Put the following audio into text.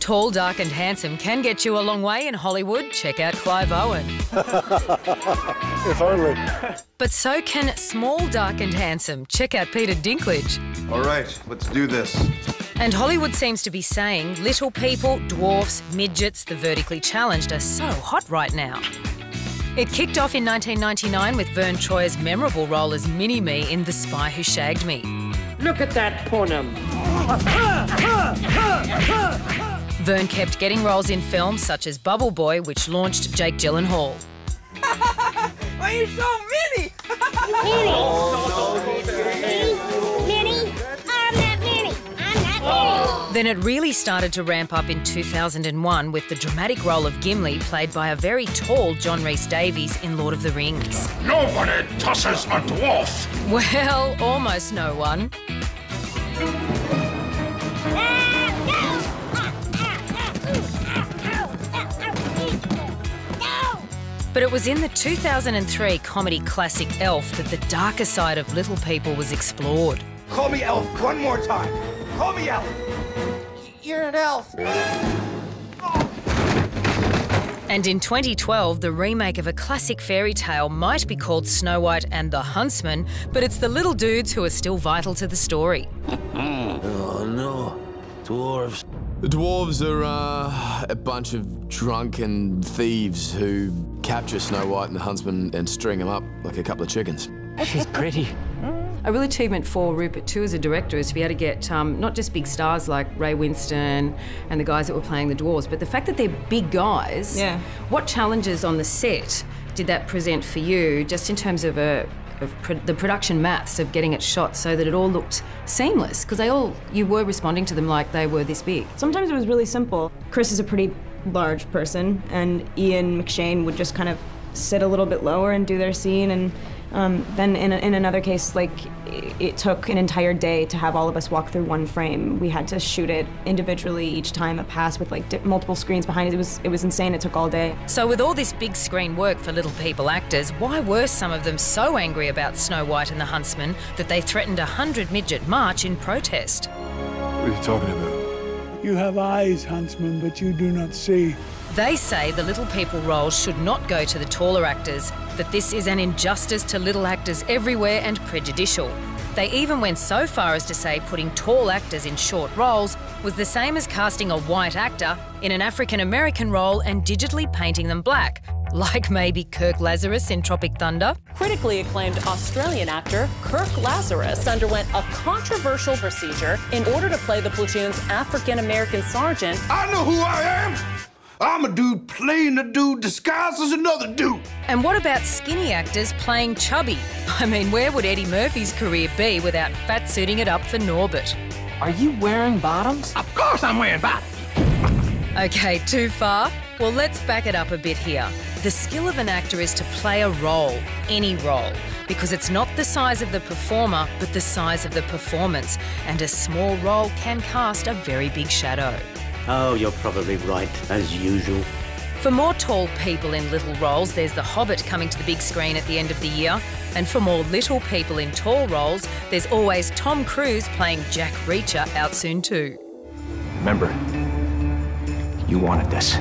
Tall, dark and handsome can get you a long way in Hollywood. Check out Clive Owen. If only. But so can small, dark and handsome. Check out Peter Dinklage. All right, let's do this. And Hollywood seems to be saying little people, dwarfs, midgets, the vertically challenged are so hot right now. It kicked off in 1999 with Vern Troyer's memorable role as Mini-Me in The Spy Who Shagged Me. Look at that punum. Vern kept getting roles in films such as Bubble Boy, which launched Jake Gyllenhaal. Why are you so mini? Minnie, I'm not Minnie. I'm not Minnie. Then it really started to ramp up in 2001 with the dramatic role of Gimli, played by a very tall John Rhys-Davies in Lord of the Rings. Nobody tosses a dwarf. Well, almost no one. But it was in the 2003 comedy classic Elf that the darker side of little people was explored. Call me Elf one more time. Call me Elf. You're an elf. And in 2012, the remake of a classic fairy tale might be called Snow White and the Huntsman, but it's the little dudes who are still vital to the story. Oh no, dwarves. The dwarves are a bunch of drunken thieves who capture Snow White and the Huntsman and string them up like a couple of chickens. She's pretty. A real achievement for Rupert too as a director is to be able to get not just big stars like Ray Winston and the guys that were playing the dwarves, but the fact that they're big guys. Yeah. What challenges on the set did that present for you, just in terms of the production maths of getting it shot so that it all looked seamless? Because you were responding to them like they were this big. Sometimes it was really simple. Chris is a pretty large person, and Ian McShane would just kind of sit a little bit lower and do their scene, and then in another case, like, it took an entire day to have all of us walk through one frame. We had to shoot it individually each time, a pass with like multiple screens behind it. It was insane. It took all day. So with all this big screen work for little people actors, why were some of them so angry about Snow White and the Huntsman that they threatened a 100 midget march in protest? What are you talking about? You have eyes, Huntsman, but you do not see. They say the little people roles should not go to the taller actors, that this is an injustice to little actors everywhere and prejudicial. They even went so far as to say putting tall actors in short roles was the same as casting a white actor in an African-American role and digitally painting them black, like maybe Kirk Lazarus in Tropic Thunder. Critically acclaimed Australian actor Kirk Lazarus underwent a controversial procedure in order to play the platoon's African-American sergeant. I know who I am. I'm a dude playing a dude disguised as another dude. And what about skinny actors playing chubby? I mean, where would Eddie Murphy's career be without fat-suiting it up for Norbert? Are you wearing bottoms? Of course I'm wearing bottoms. Okay, too far? Well, let's back it up a bit here. The skill of an actor is to play a role, any role, because it's not the size of the performer, but the size of the performance. And a small role can cast a very big shadow. Oh, you're probably right, as usual. For more tall people in little roles, there's The Hobbit coming to the big screen at the end of the year. And for more little people in tall roles, there's always Tom Cruise playing Jack Reacher out soon too. Remember, you wanted this.